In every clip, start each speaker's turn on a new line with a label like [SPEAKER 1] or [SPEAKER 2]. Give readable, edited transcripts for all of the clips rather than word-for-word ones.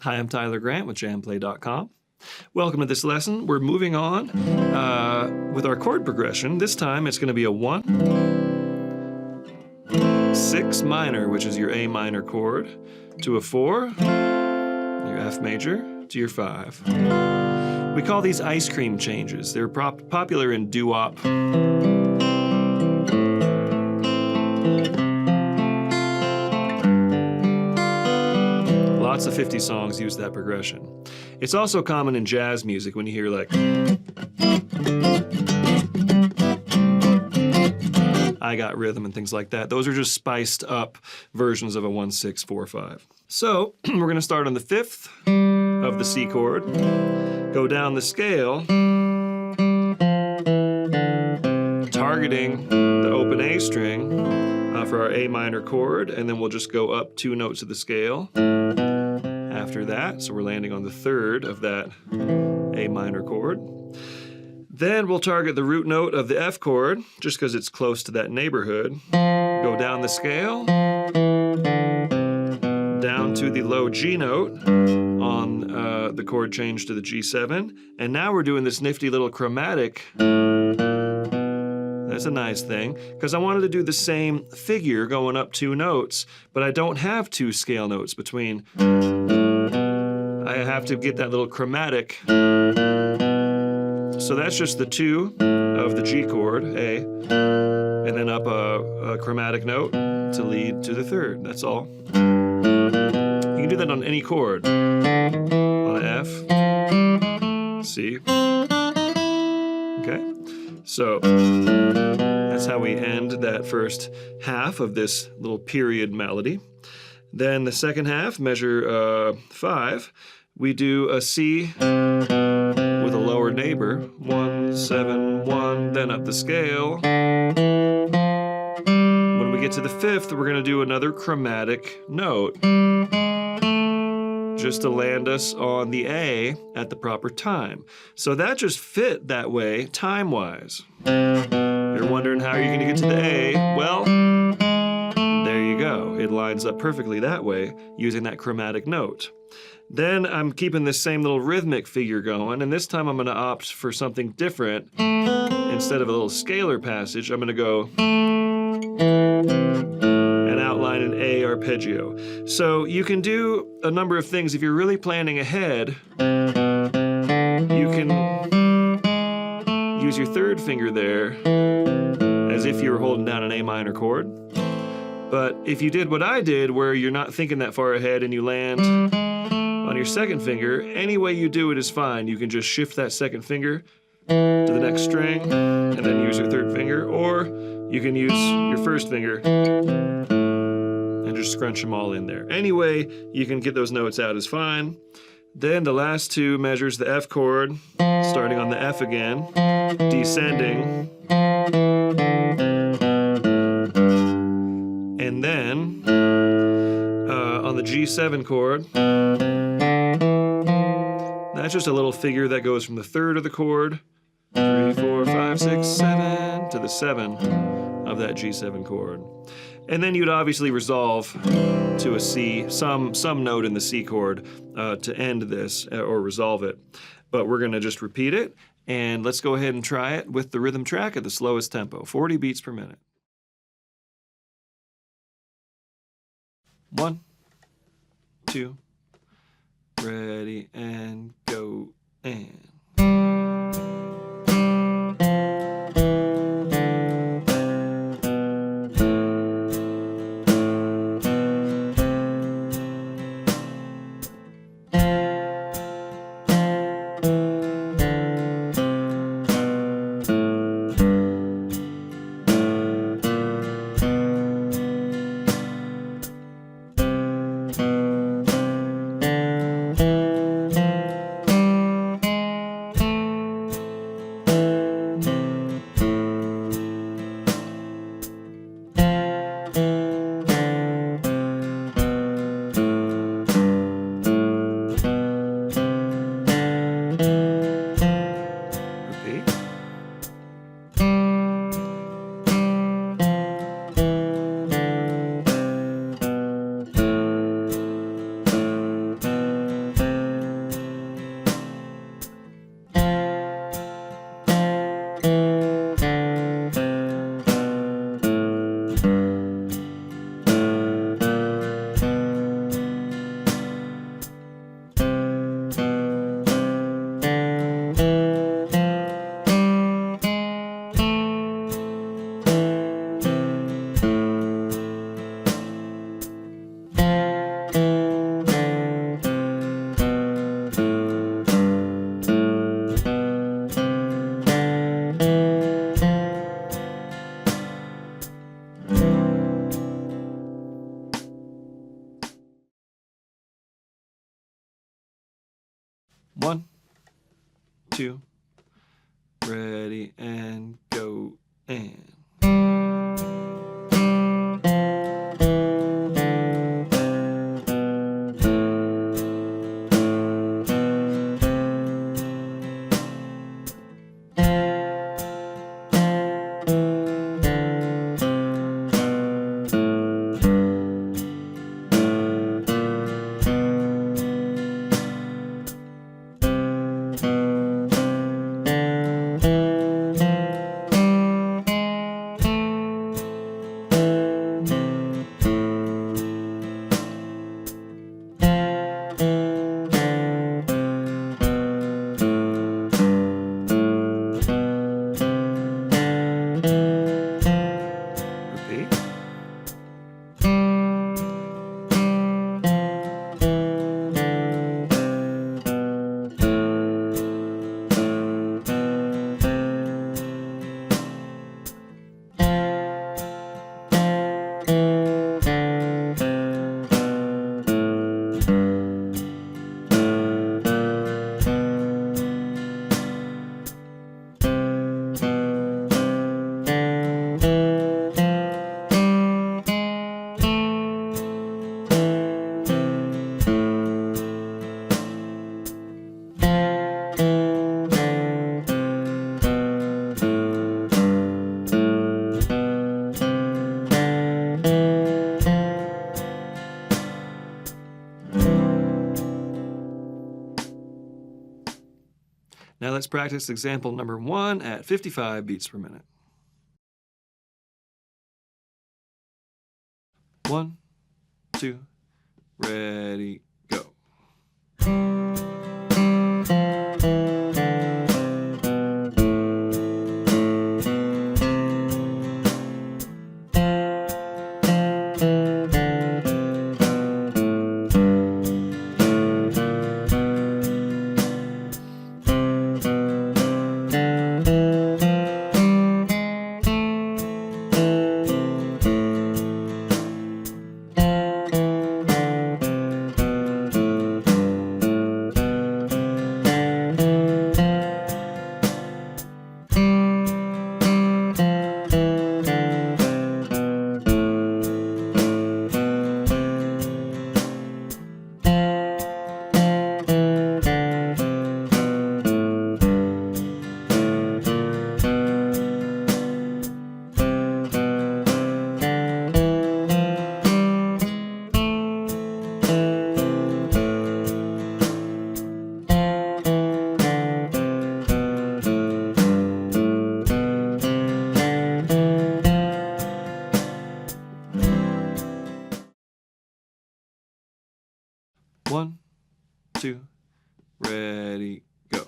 [SPEAKER 1] Hi, I'm Tyler Grant with JamPlay.com. Welcome to this lesson. We're moving on with our chord progression. This time it's going to be a 1, 6 minor, which is your A minor chord, to a 4, your F major, to your 5. We call these ice cream changes. They're popular in doo-wop. Lots of 50 songs use that progression. It's also common in jazz music when you hear like I Got Rhythm and things like that. Those are just spiced up versions of a 1, 6, 4, 5. So we're going to start on the 5th of the C chord, go down the scale, targeting the open A string for our A minor chord, and then we'll just go up 2 notes of the scale after that. So we're landing on the 3rd of that A minor chord. Then we'll target the root note of the F chord, just because it's close to that neighborhood. Go down the scale, down to the low G note on the chord change to the G7. And now we're doing this nifty little chromatic. That's a nice thing, because I wanted to do the same figure going up 2 notes, but I don't have 2 scale notes between. I have to get that little chromatic. So that's just the 2 of the G chord, A, and then up a chromatic note to lead to the 3rd. That's all. You can do that on any chord. On an F, C. Okay. So that's how we end that first half of this little period melody. Then the second half, measure 5, we do a C with a lower neighbor, 1, 7, 1, then up the scale. When we get to the 5th, we're going to do another chromatic note, just to land us on the A at the proper time. So that just fit that way time-wise. You're wondering how you're going to get to the A. Well, there you go. It lines up perfectly that way using that chromatic note. Then I'm keeping this same little rhythmic figure going, and this time I'm going to opt for something different. Instead of a little scalar passage, I'm going to go and outline an A arpeggio. So you can do a number of things. If you're really planning ahead, you can use your 3rd finger there as if you were holding down an A minor chord. But if you did what I did, where you're not thinking that far ahead and you land on your 2nd finger, any way you do it is fine. You can just shift that 2nd finger to the next string and then use your 3rd finger, or you can use your 1st finger and just scrunch them all in there. Any way you can get those notes out is fine. Then the last 2 measures the F chord, starting on the F again, descending, and then on the G7 chord, that's just a little figure that goes from the 3rd of the chord, 3, 4, 5, 6, 7, to the 7 of that G7 chord. And then you'd obviously resolve to a C, some note in the C chord to end this or resolve it. But we're going to just repeat it, and let's go ahead and try it with the rhythm track at the slowest tempo, 40 beats per minute. 1, 2, ready, and go, and. 1, 2, ready, and go, and. Now let's practice example number 1 at 55 beats per minute. 1, 2, ready, go. One, two, ready, go.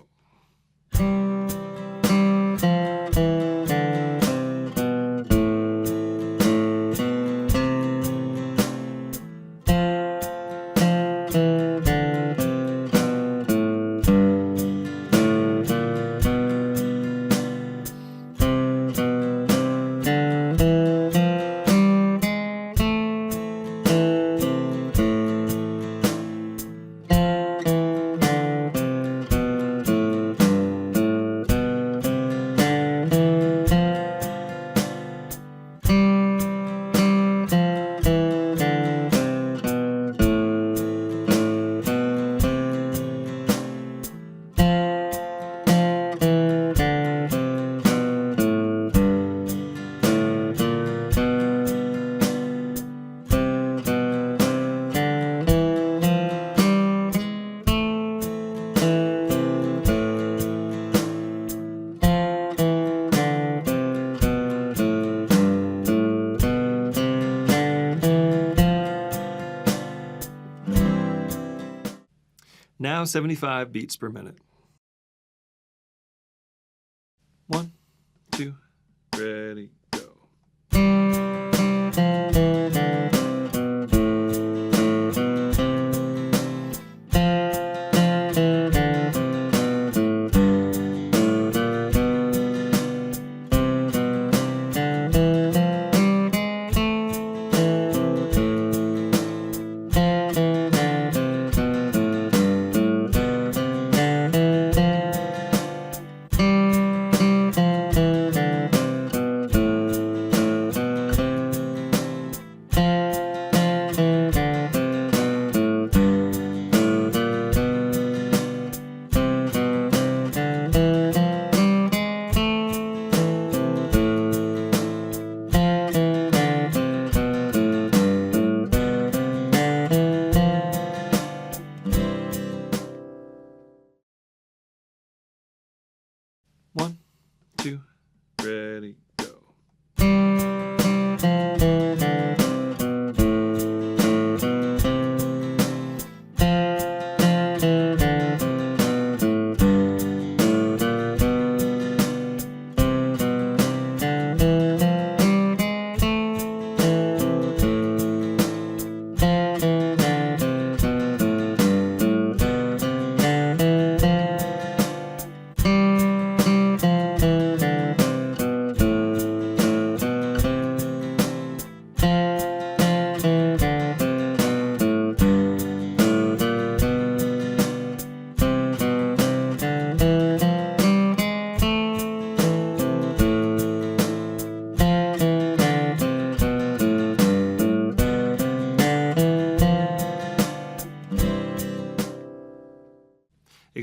[SPEAKER 1] Now 75 beats per minute. 1, 2, ready, go.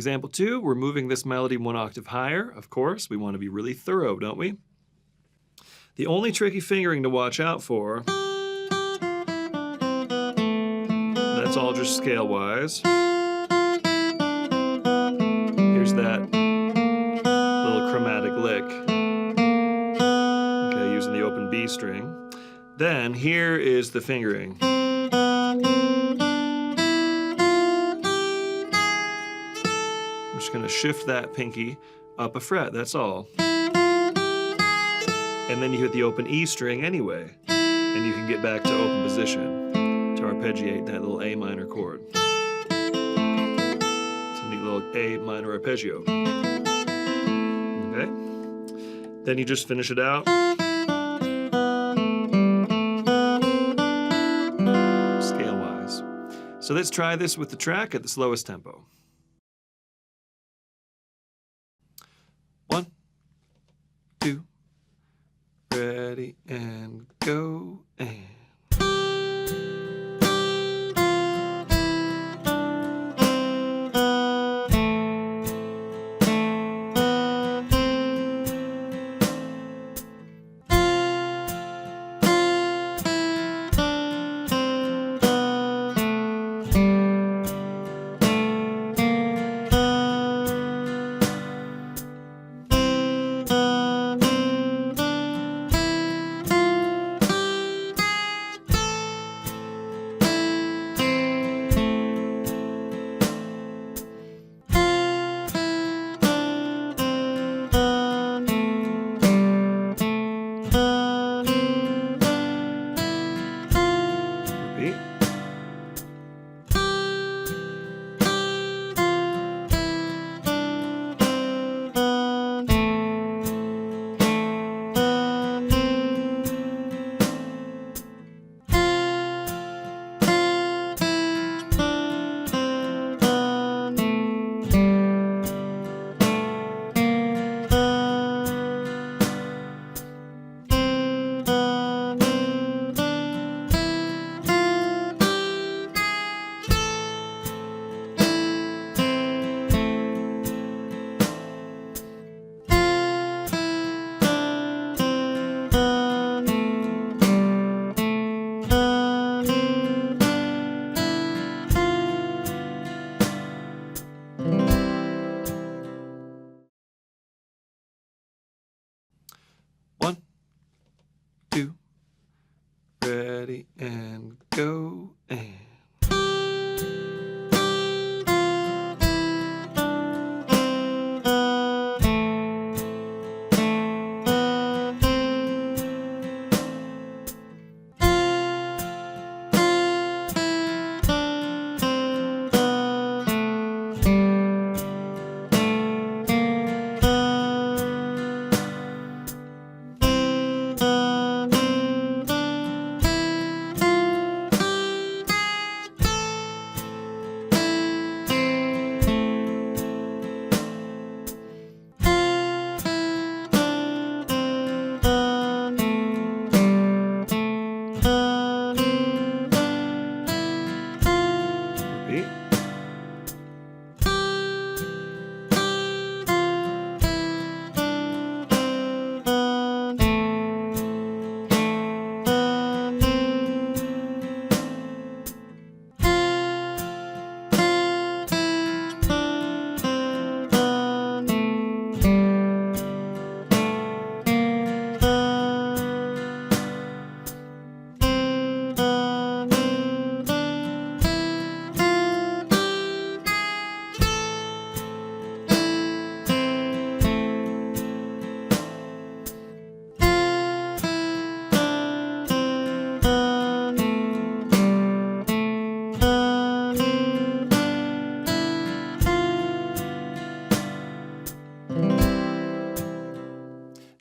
[SPEAKER 1] example 2, we're moving this melody 1 octave higher. Of course, we want to be really thorough, don't we? The only tricky fingering to watch out for, that's all just scale-wise. Here's that little chromatic lick. Okay, using the open B string. Then here is the fingering. I'm just going to shift that pinky up a fret, that's all. And then you hit the open E string anyway, and you can get back to open position to arpeggiate that little A minor chord. It's a neat little A minor arpeggio. Okay? Then you just finish it out. Scale-wise. So let's try this with the track at the slowest tempo. 1, 2, ready and go, and ready and go, and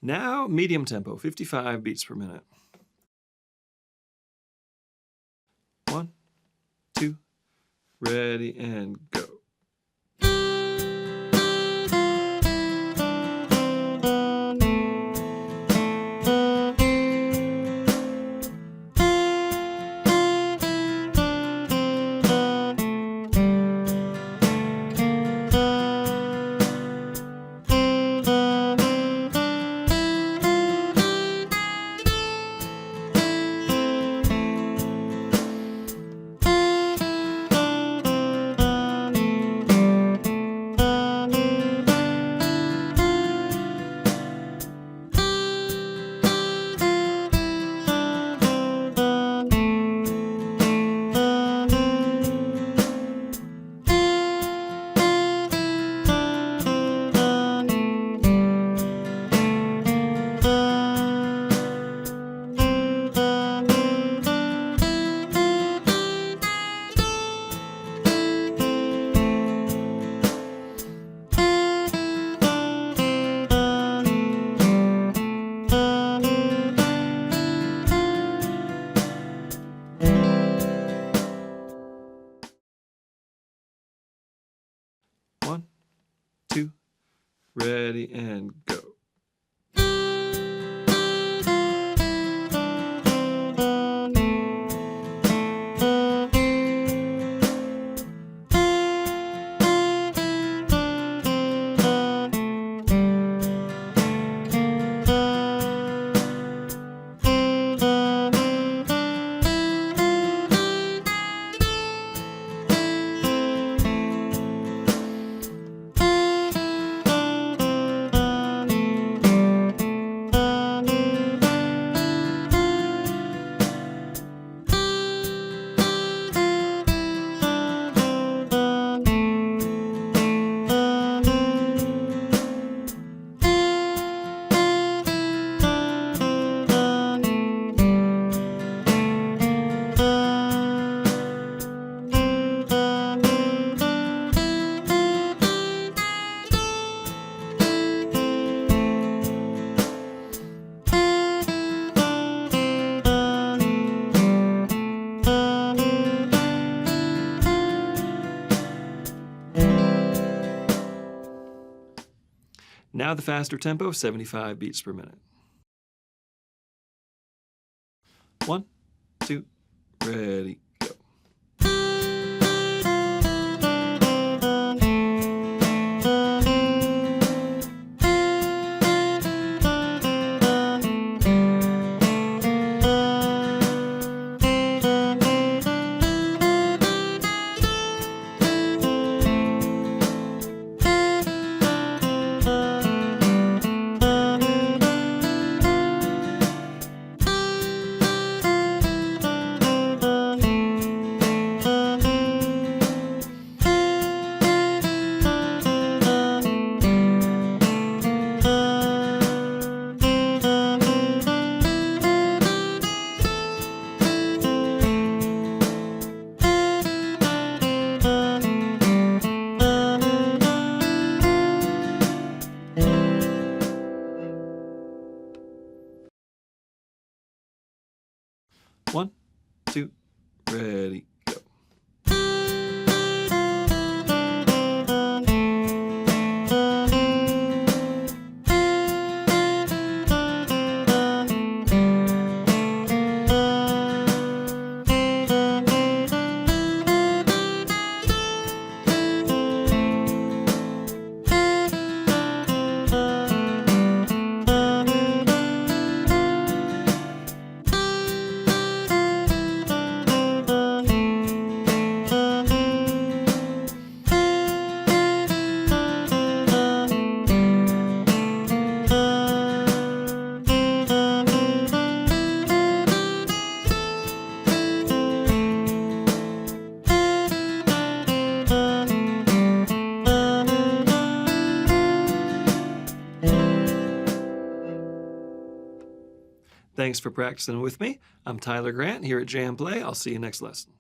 [SPEAKER 1] now medium tempo, 55 beats per minute. 1, 2, ready and go. ready, and go. Now the faster tempo, 75 beats per minute. 1, 2, ready, go. One, two, ready, go. Thanks for practicing with me. I'm Tyler Grant here at JamPlay. I'll see you next lesson.